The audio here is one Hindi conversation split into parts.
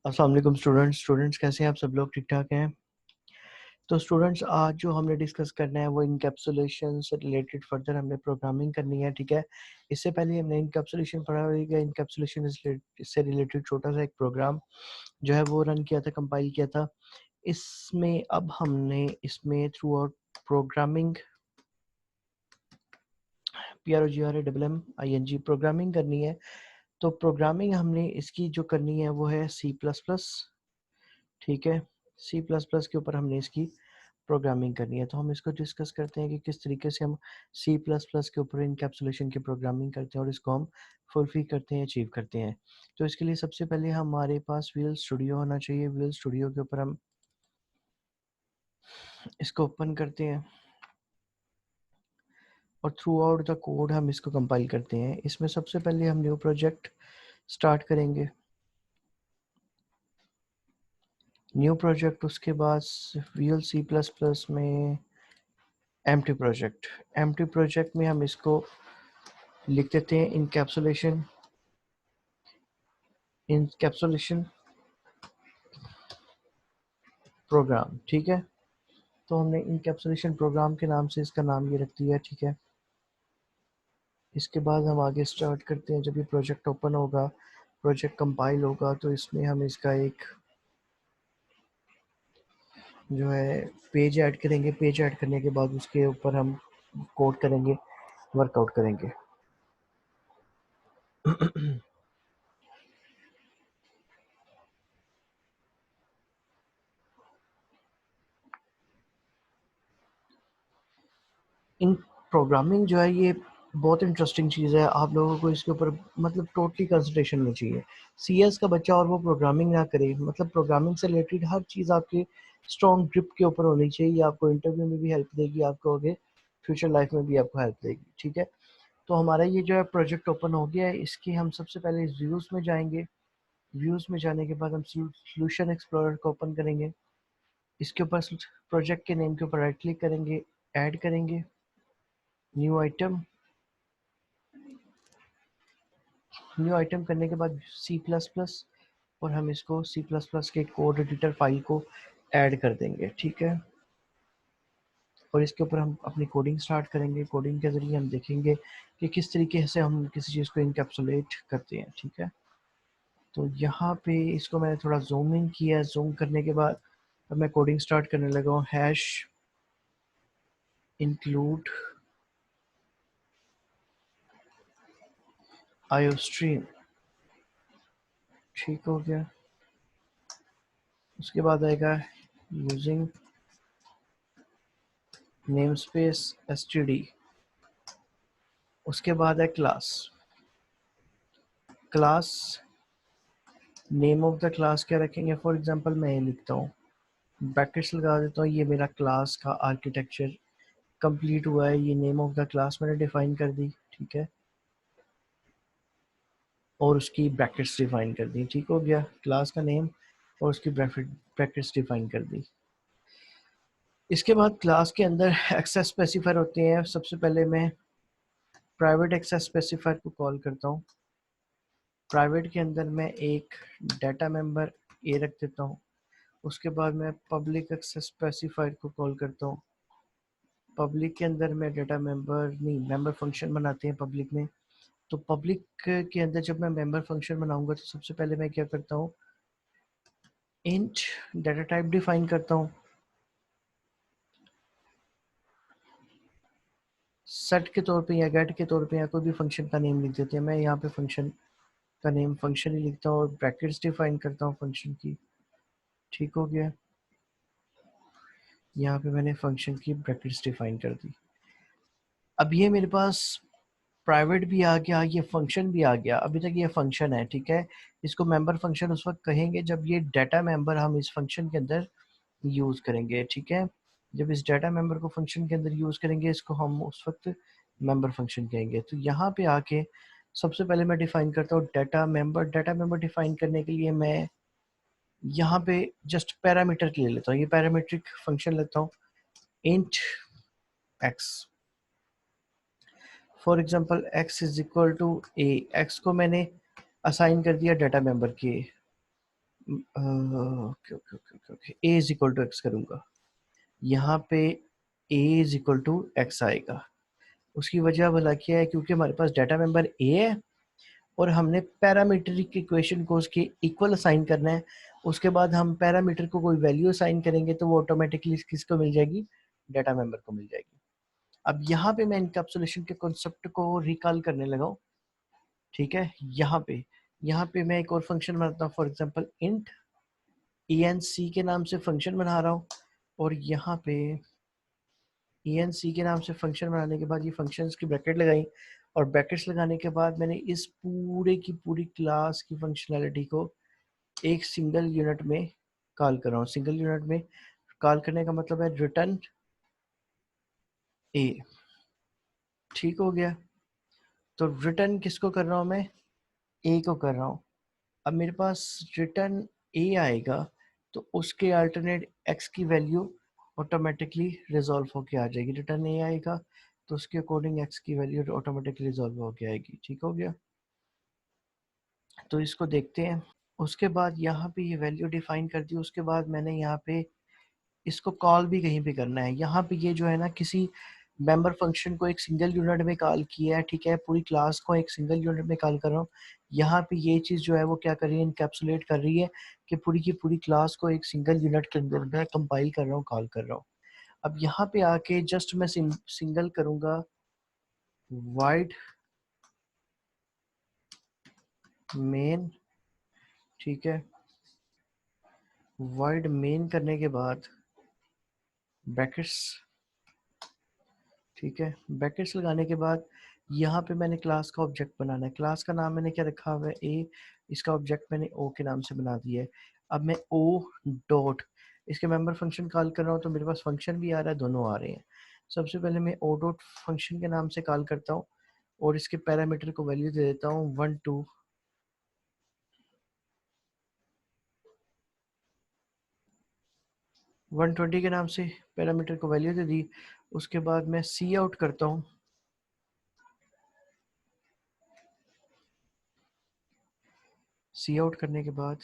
अस्सलाम वालेकुम स्टूडेंट्स कैसे हैं आप सब लोग ठीक ठाक हैं। तो स्टूडेंट्स आज जो हमने डिस्कस करना है वो इनकैप्सुलेशन से रिलेटेड फर्दर हमने प्रोग्रामिंग करनी है, ठीक है। इससे पहले हमने इनकैप्सुलेशन पढ़ा होगा। इनकैप्सुलेशन से रिलेटेड छोटा सा एक प्रोग्राम जो है वो रन किया था, कंपाइल किया था। इसमें अब हमने इसमें through out programming PROGRAMMING programming करनी है। तो प्रोग्रामिंग हमने इसकी जो करनी है वो है C++, ठीक है। C++ के ऊपर हमने इसकी प्रोग्रामिंग करनी है। तो हम इसको डिस्कस करते हैं कि किस तरीके से हम C++ के ऊपर इनकैप्सुलेशन की प्रोग्रामिंग करते हैं और इसको हम फुलफिल करते हैं, अचीव करते हैं। तो इसके लिए सबसे पहले हमारे पास विजुअल स्टूडियो होना चाहिए। विजुअल स्टूडियो के ऊपर हम इसको ओपन करते हैं और थ्रू आउट द कोड हम इसको कंपाइल करते हैं। इसमें सबसे पहले हम न्यू प्रोजेक्ट स्टार्ट करेंगे, न्यू प्रोजेक्ट। उसके बाद विजुअल C++ में एम्प्टी प्रोजेक्ट में हम इसको लिख देते हैं इनकैप्सुलेशन प्रोग्राम, ठीक है। तो हमने इनकैप्सुलेशन प्रोग्राम के नाम से इसका नाम ये रख दिया, ठीक है। इसके बाद हम आगे स्टार्ट करते हैं। जब ये प्रोजेक्ट ओपन होगा, प्रोजेक्ट कंपाइल होगा, तो इसमें हम इसका एक जो है पेज ऐड करेंगे। पेज ऐड करने के बाद उसके ऊपर हम कोड करेंगे, वर्कआउट करेंगे। इन प्रोग्रामिंग जो है ये बहुत इंटरेस्टिंग चीज़ है। आप लोगों को इसके ऊपर मतलब टोटली कंसंट्रेशन में चाहिए। CS का बच्चा और वो प्रोग्रामिंग ना करे, मतलब प्रोग्रामिंग से रिलेटेड हर चीज़ आपके स्ट्रॉन्ग ग्रिप के ऊपर होनी चाहिए। आपको इंटरव्यू में भी हेल्प देगी, आपको आगे फ्यूचर लाइफ में भी आपको हेल्प देगी, ठीक है। तो हमारा ये जो है प्रोजेक्ट ओपन हो गया है। इसकी हम सबसे पहले व्यूज़ में जाएंगे। व्यूज़ में जाने के बाद हम सोल्यूशन एक्सप्लोरर को ओपन करेंगे। इसके ऊपर प्रोजेक्ट के नेम के ऊपर राइट क्लिक करेंगे, ऐड करेंगे न्यू आइटम। न्यू आइटम करने के बाद C++ और हम इसको C++ के कोड एडिटर फाइल को ऐड कर देंगे, ठीक है। और इसके ऊपर हम अपनी कोडिंग स्टार्ट करेंगे। कोडिंग के ज़रिए हम देखेंगे कि किस तरीके से हम किसी चीज़ को इनकैप्सुलेट करते हैं, ठीक है। तो यहाँ पे इसको मैंने थोड़ा जूम इन किया। जूम करने के बाद अब मैं कोडिंग स्टार्ट करने लगा हूँ। हैश इंक्लूड आईओस्ट्रीम, ठीक हो गया। उसके बाद आएगा यूजिंग नेम स्पेस std। उसके बाद है class name of the class क्या रखेंगे। फॉर एग्जांपल मैं ये लिखता हूँ, ब्रैकेट्स लगा देता हूँ, ये मेरा क्लास का आर्किटेक्चर कंप्लीट हुआ है। ये नेम ऑफ द क्लास मैंने डिफाइन कर दी, ठीक है। और उसकी ब्रैकेट्स डिफाइन कर दी, ठीक हो गया। क्लास का नेम और उसकी ब्रैकेट्स डिफाइन कर दी। इसके बाद क्लास के अंदर एक्सेस स्पेसिफायर होते हैं। सबसे पहले मैं प्राइवेट एक्सेस स्पेसिफायर को कॉल करता हूँ। प्राइवेट के अंदर मैं एक डाटा मेंबर ए रख देता हूँ। उसके बाद मैं पब्लिक एक्सेस स्पेसिफायर को कॉल करता हूँ। पब्लिक के अंदर मैं डाटा मेंबर नहीं, मेंबर फंक्शन बनाते हैं पब्लिक में। तो पब्लिक के अंदर जब मैं मेंबर फंक्शन बनाऊंगा तो सबसे पहले मैं क्या करता हूँ, इंट डाटा टाइप डिफाइन करता हूँ। सेट के तौर पे या गेट के तौर पे या कोई भी फंक्शन का नेम लिख देते हैं। मैं यहाँ पे फंक्शन का नेम फंक्शन ही लिखता हूँ और ब्रैकेट्स डिफाइन करता हूँ फंक्शन की, ठीक हो गया। यहाँ पे मैंने फंक्शन की ब्रैकेट्स डिफाइन कर दी। अब ये मेरे पास प्राइवेट भी आ गया, ये फंक्शन भी आ गया। अभी तक ये फंक्शन है, ठीक है। इसको मेंबर फंक्शन उस वक्त कहेंगे जब ये डाटा मेंबर हम इस फंक्शन के अंदर यूज़ करेंगे, ठीक है। जब इस डाटा मेंबर को फंक्शन के अंदर यूज़ करेंगे, इसको हम उस वक्त मेंबर फंक्शन कहेंगे। तो यहाँ पे आके सबसे पहले मैं डिफाइन करता हूँ data member. Data member define करने के लिए मैं यहाँ पे जस्ट पैरामीटर ले लेता हूँ। ये पैरामीट्रिक फंक्शन लेता हूँ, int X. For example x is equal to A. X को मैंने असाइन कर दिया डाटा मेंबर के okay okay okay okay, A is equal to X करूँगा, यहाँ पे A is equal to X आएगा। उसकी वजह भला क्या है, क्योंकि हमारे पास डाटा मेंबर ए है और हमने पैरामीट्रिक इक्वेशन को उसके इक्वल असाइन करना है। उसके बाद हम पैरामीटर को कोई वैल्यू असाइन करेंगे तो वो ऑटोमेटिकली किसको मिल जाएगी, डाटा मेंबर को मिल जाएगी। अब यहाँ पे मैं इनकैप्सुलेशन के कॉन्सेप्ट को रिकॉल करने लगा हूँ, ठीक है। यहाँ पे मैं एक और फंक्शन बनाता हूँ, फॉर एग्जांपल इंट enc के नाम से फंक्शन बना रहा हूँ। और यहाँ पे enc के नाम से फंक्शन बनाने के बाद ये फंक्शंस की ब्रैकेट लगाई, और ब्रैकेट्स लगाने के बाद मैंने इस पूरे की पूरी क्लास की फंक्शनैलिटी को एक सिंगल यूनिट में कॉल कर रहा हूँ। सिंगल यूनिट में कॉल करने का मतलब है रिटर्न ए, ठीक हो गया। तो रिटर्न किसको कर रहा हूँ मैं, ए को कर रहा हूँ। अब मेरे पास रिटर्न ए आएगा तो उसके अल्टरनेट एक्स की वैल्यू ऑटोमेटिकली रिजॉल्व होके आ जाएगी। रिटर्न ए आएगा तो उसके अकॉर्डिंग एक्स की वैल्यू ऑटोमेटिकली रिजॉल्व होके आएगी, ठीक हो गया। तो इसको देखते हैं। उसके बाद यहाँ पे ये वैल्यू डिफाइन कर दी। उसके बाद मैंने यहाँ पे इसको कॉल भी कहीं पे करना है। यहाँ पे ये जो है ना, किसी मेंबर फंक्शन को एक सिंगल यूनिट में कॉल किया है, ठीक है। पूरी क्लास को एक सिंगल यूनिट में कॉल कर रहा हूँ। यहाँ पे ये चीज़ जो है वो क्या कर रही है, इनकैप्सुलेट कर रही है कि पूरी की पूरी क्लास को एक सिंगल यूनिट के अंदर मैं कंपाइल कर रहा हूँ, कॉल कर रहा हूँ। अब यहाँ पे आके जस्ट मैं सिंगल करूँगा वाइड मेन, ठीक है। वाइड मेन करने के बाद ब्रैकेट्स, ठीक है। ब्रैकेट्स लगाने के बाद यहाँ पे मैंने क्लास का ऑब्जेक्ट बनाना है। क्लास का नाम मैंने क्या रखा हुआ है, ए। इसका ऑब्जेक्ट मैंने ओ के नाम से बना दिया है। अब मैं ओ डॉट इसके मेंबर फंक्शन कॉल कर रहा हूँ तो मेरे पास फंक्शन भी आ रहा है, दोनों आ रहे हैं। सबसे पहले मैं ओ डॉट फंक्शन के नाम से कॉल करता हूँ और इसके पैरामीटर को वैल्यू दे देता हूँ 1 2। 120 के नाम से पैरामीटर को वैल्यू दे दी। उसके बाद मैं सी आउट करता हूँ। सी आउट करने के बाद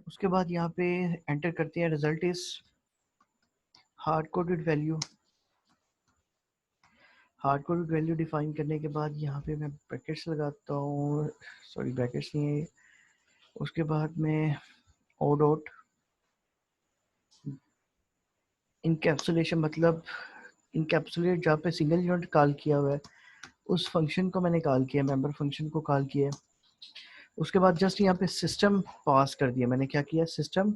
उसके बाद यहाँ पे एंटर करते हैं result is hard coded value. Hard coded value define करने के बाद यहाँ पे मैं ब्रैकेट्स लगाता हूँ, सॉरी ब्रैकेट्स नहीं है। उसके बाद मैं ओ डॉट इनकैप्सुलेशन, मतलब इनकैप्सुलेट जहाँ पे सिंगल यूनिट कॉल किया हुआ है उस फंक्शन को मैंने कॉल किया, मेंबर फंक्शन को कॉल किया। उसके बाद जस्ट यहाँ पे सिस्टम पास कर दिया। मैंने क्या किया, सिस्टम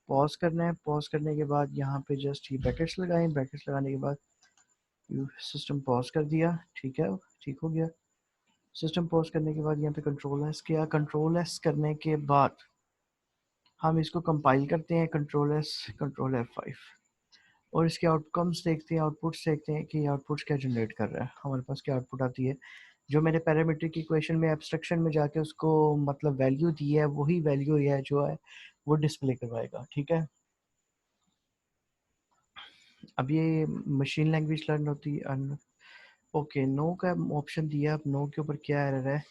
पॉज करना है। पॉज करने के बाद यहाँ पे जस्ट ये ब्रैकेट्स लगाए। ब्रैकेट्स लगाने के बाद सिस्टम पॉज कर दिया, ठीक है, ठीक हो गया। सिस्टम पॉज करने के बाद यहाँ पे कंट्रोल एस किया। कंट्रोल एस करने के बाद हम इसको कंपाइल करते हैं, कंट्रोल एस कंट्रोल F5, और इसके आउटकम्स देखते हैं, आउटपुट्स देखते हैं कि आउटपुट्स क्या जनरेट कर रहा है। हमारे पास क्या आउटपुट आती है, जो मैंने पैरामीट्रिक इक्वेशन में एब्स्ट्रक्शन में जाके उसको मतलब वैल्यू दी है, वही वैल्यू है जो है वो डिस्प्ले करवाएगा, ठीक है। अब ये मशीन लैंग्वेज लर्न होती है। ओके, नो का ऑप्शन दिया। अब नो के ऊपर क्या एरर है,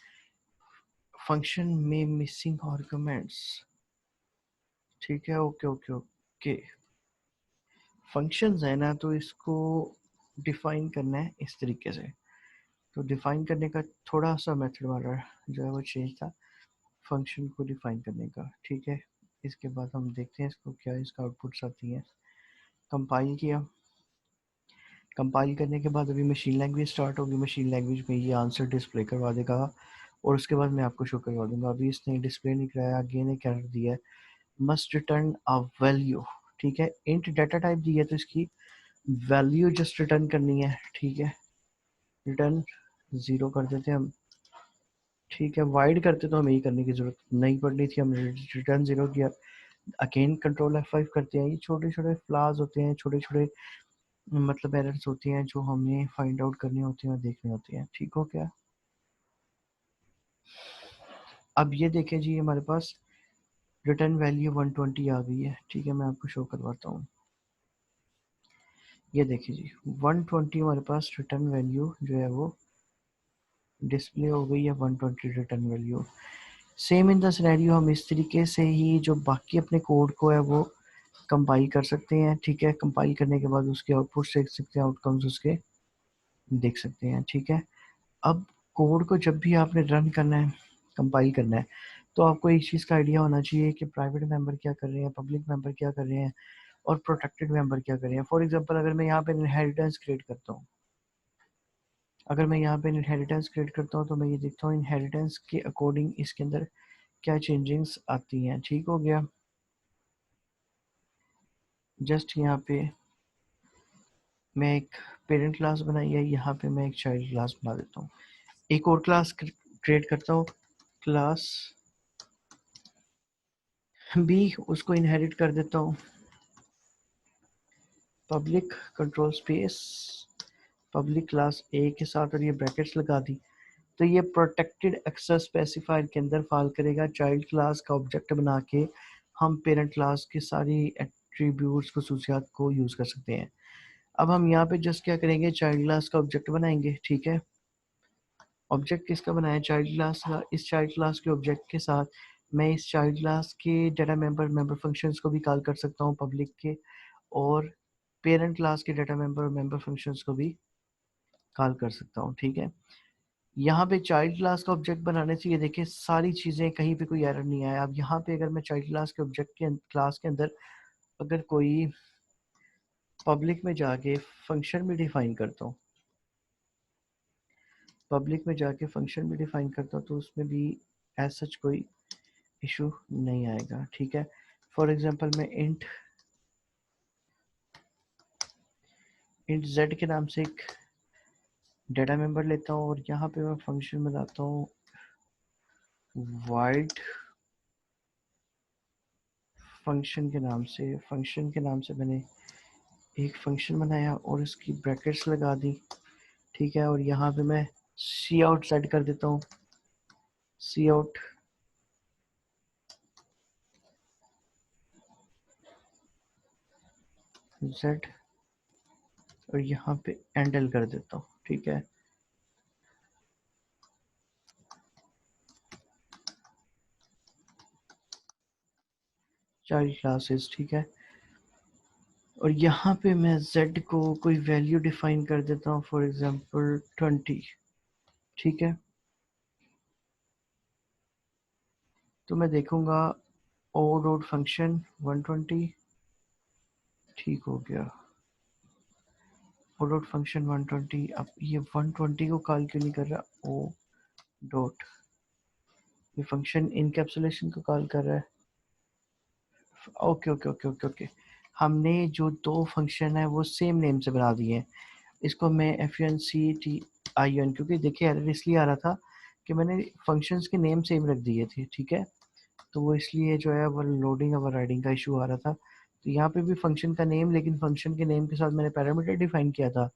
फंक्शन में मिसिंग आर्गुमेंट्स, ठीक है। ओके ओके ओके, फंक्शंस है ना, तो इसको डिफाइन करना है इस तरीके से। तो डिफाइन करने का थोड़ा सा मेथड वाला जो है वो चेंज था फंक्शन को डिफाइन करने का, ठीक है। इसके बाद हम देखते हैं इसको क्या इसका आउटपुट्स आती है। कंपाइल किया। कंपाइल करने के बाद अभी मशीन लैंग्वेज स्टार्ट होगी। मशीन लैंग्वेज में ये आंसर डिस्प्ले करवा देगा और उसके बाद मैं आपको शो करवा दूंगा। अभी इसने डिस्प्ले नहीं कराया, अगेन एक एरर दिया है, मस्ट रिटर्न अ वैल्यू, ठीक है। इंट डाटा टाइप दी है तो इसकी वैल्यू जस्ट रिटर्न करनी है, ठीक है। रिटर्न 0 कर देते हैं हम, ठीक है। वाइड करते तो हमें यही करने की जरूरत नहीं पड़नी थी, हमने रिटर्न 0 किया। अगेन कंट्रोल F5 करते हैं। ये छोटे छोटे फ्लाज होते हैं, छोटे छोटे मतलब एरर्स होती हैं जो हमें फाइंड आउट करनी होती हैं और देखनी होती हैं, ठीक हो क्या। अब ये देखें जी, हमारे पास रिटर्न वैल्यू 120 आ गई है, ठीक है। मैं आपको शो करवाता हूँ। ये देखिए जी, 120 हमारे पास रिटर्न वैल्यू जो है वो डिस्प्ले हो गई है 120 return value. Same in the scenario हम इस तरीके से ही जो बाकी अपने कोड को है वो कंपाइल कर सकते हैं। ठीक है, कंपाइल करने के बाद उसके आउटपुट देख सकते हैं, आउटकम्स उसके देख सकते हैं। ठीक है, अब कोड को जब भी आपने रन करना है, कंपाइल करना है, तो आपको एक चीज़ का आइडिया होना चाहिए कि प्राइवेट मेंबर क्या कर रहे हैं, पब्लिक मेंबर क्या कर रहे हैं और प्रोटेक्टेड मेंबर क्या कर रहे हैं। फॉर एग्जांपल अगर मैं यहाँ पे इनहेरिटेंस क्रिएट करता हूँ, अगर मैं यहाँ पे इनहेरिटेंस क्रिएट करता हूँ तो मैं ये देखता हूँ इनहेरिटेंस के अकॉर्डिंग इसके अंदर क्या चेंजिंग्स आती हैं। ठीक हो गया, जस्ट यहाँ पे मैं एक पेरेंट क्लास बनाई है, यहाँ पे मैं एक चाइल्ड क्लास बना देता हूँ, एक और क्लास क्रिएट करता हूँ, क्लास बी, उसको इनहेरिट कर देता हूँ public control space public class ए के साथ, और ये ब्रैकेट्स लगा दी, तो ये प्रोटेक्टेड एक्सेस स्पेसिफायर के अंदर फॉल करेगा। चाइल्ड क्लास का ऑब्जेक्ट बना के हम पेरेंट क्लास की सारी एट्रीब्यूट्स खसूसियात को यूज़ कर सकते हैं। अब हम यहाँ पे जस्ट क्या करेंगे, चाइल्ड क्लास का ऑब्जेक्ट बनाएंगे। ठीक है, ऑब्जेक्ट किसका बनाया, चाइल्ड क्लास का। इस चाइल्ड क्लास के ऑब्जेक्ट के साथ मैं इस चाइल्ड क्लास के डाटा मेंबर फंक्शंस को भी कॉल कर सकता हूँ पब्लिक के, और पेरेंट क्लास के डाटा मेंबर फंक्शंस को भी कॉल कर सकता हूँ। ठीक है, यहाँ पे चाइल्ड क्लास का ऑब्जेक्ट बनाने से ये देखिए सारी चीज़ें, कहीं पे कोई एरर नहीं आया। अब यहाँ पे अगर मैं चाइल्ड क्लास के ऑब्जेक्ट के क्लास के अंदर अगर कोई पब्लिक में जाके फंक्शन भी डिफाइन करता हूँ, पब्लिक में जाके फंक्शन भी डिफाइन करता हूँ, तो उसमें भी एज सच कोई इशू नहीं आएगा। ठीक है, फॉर एग्जांपल मैं इंट z के नाम से एक डाटा मेंबर लेता हूँ, और यहाँ पे मैं फंक्शन बनाता हूँ वाइड फंक्शन के नाम से मैंने एक फंक्शन बनाया और इसकी ब्रैकेट्स लगा दी। ठीक है, और यहाँ पे मैं सी आउट सेट कर देता हूँ, सी आउट z, और यहाँ पे एंडल कर देता हूँ। ठीक है, चाइल्ड क्लासेस। ठीक है, और यहाँ पे मैं z को कोई वैल्यू डिफाइन कर देता हूँ, फॉर एग्जांपल 20। ठीक है, तो मैं देखूंगा ओ डॉट फंक्शन 120। ठीक हो गया, ओ डॉट फंक्शन 120। अब ये 120 को कॉल क्यों नहीं कर रहा, ओ डॉट, ये फंक्शन इनकैप्सुलेशन को कॉल कर रहा है। Okay okay okay okay okay, हमने जो दो फंक्शन है वो सेम नेम से बना दिए हैं। इसको मैं FUNCTION, क्योंकि देखिए एरर इसलिए आ रहा था कि मैंने फंक्शंस के नेम सेम रख दिए थे। ठीक है, तो वो इसलिए जो है वो लोडिंग ओवर राइडिंग का इशू आ रहा था। तो यहाँ पे भी फंक्शन का नेम, लेकिन फंक्शन के नेम के साथ मैंने पैरामीटर डिफाइन किया था।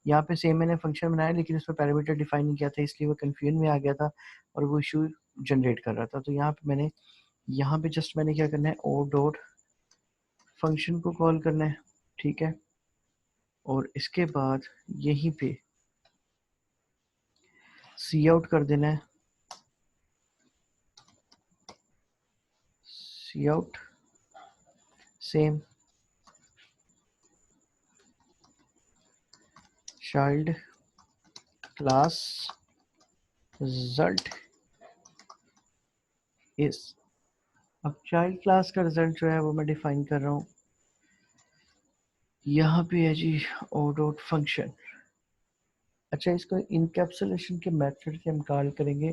यहाँ पे सेम मैंने फंक्शन बनाया लेकिन उसमें पैरामीटर डिफाइन नहीं किया था, इसलिए वो कन्फ्यूजन में आ गया था और वो इशू जनरेट कर रहा था। तो यहाँ पे मैंने जस्ट मैंने क्या करना है, ओ डॉट फंक्शन को कॉल करना है। ठीक है, और इसके बाद यहीं पे सी आउट कर देना है, C out same child class result इस। अब चाइल्ड क्लास का रिजल्ट जो है वो मैं डिफाइन कर रहा हूँ, यहाँ पे है जी ओ डॉट फंक्शन। अच्छा, इसको इनकैप्सुलेशन के मेथड से हम कॉल करेंगे,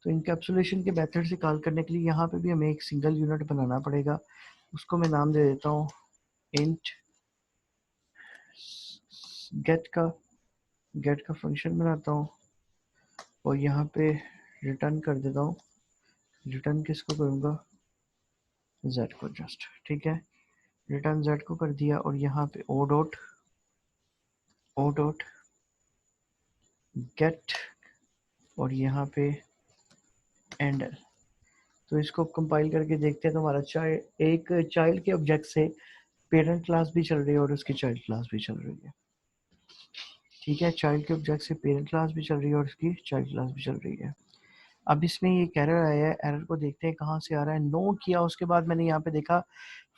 तो इनकैप्सुलेशन के मेथड से कॉल करने के लिए यहाँ पे भी हमें एक सिंगल यूनिट बनाना पड़ेगा। उसको मैं नाम दे देता हूँ इंट गेट का फंक्शन बनाता हूँ, और यहाँ पे रिटर्न कर देता हूँ। रिटर्न किसको करूँगा, z को जस्ट। ठीक है, रिटर्न z को कर दिया, और यहाँ पे ओ डॉट गेट, और यहाँ पे एंडल। तो इसको कंपाइल करके देखते हैं, तो हमारा एक चाइल्ड के ऑब्जेक्ट से पेरेंट क्लास भी चल रही है और उसकी चाइल्ड क्लास भी चल रही है। ठीक है, चाइल्ड के ऑब्जेक्ट से पेरेंट क्लास भी चल रही है और इसकी चाइल्ड क्लास भी चल रही है। अब इसमें ये एरर आया है, एरर को देखते हैं कहाँ से आ रहा है। नो किया, उसके बाद मैंने यहाँ पे देखा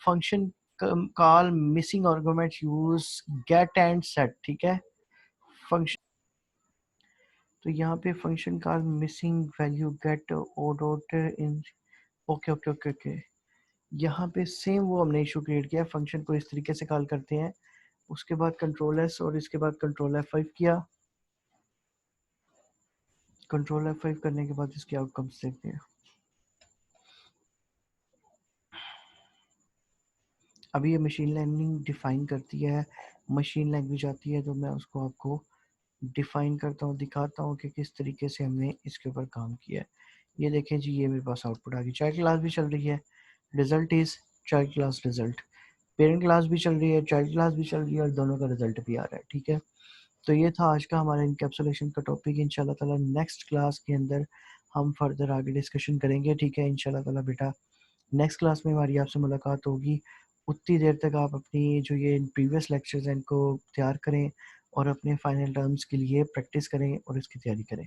function call missing argument use get and set. ठीक है, फंक्शन, तो यहाँ पे function call missing value get O dot in. Okay okay okay okay, यहाँ पे सेम वो हमने इशू क्रिएट किया, फंक्शन को इस तरीके से कॉल करते हैं, उसके बाद कंट्रोल एस और इसके बाद कंट्रोल F5 किया। कंट्रोल F5 करने के बाद इसके आउटकम्स देखते हैं। अभी ये मशीन लर्निंग डिफाइन करती है, मशीन लैंग्वेज आती है, तो मैं उसको आपको डिफाइन करता हूँ, दिखाता हूँ कि किस तरीके से हमने इसके ऊपर काम किया है। ये देखें जी, ये मेरे पास आउटपुट आ गई, चाइल्ड क्लास भी चल रही है, result is child class result, parent class भी चल रही है, चाइल्ड क्लास भी चल रही है और दोनों का रिजल्ट भी आ रहा है। ठीक है, तो ये था आज का हमारा इनकैप्सुलेशन का टॉपिक। इंशाल्लाह ताला नेक्स्ट क्लास के अंदर हम फर्दर आगे डिस्कशन करेंगे। ठीक है, इंशाल्लाह ताला बेटा, नेक्स्ट क्लास में हमारी आपसे मुलाकात होगी। उतनी देर तक आप अपनी जो ये प्रीवियस लेक्चर्स हैं इनको तैयार करें और अपने फाइनल टर्म्स के लिए प्रैक्टिस करें और इसकी तैयारी करें।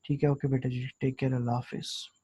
ठीक है, ओके बेटा जी, टेक केयर, अल्लाह हाफिज़।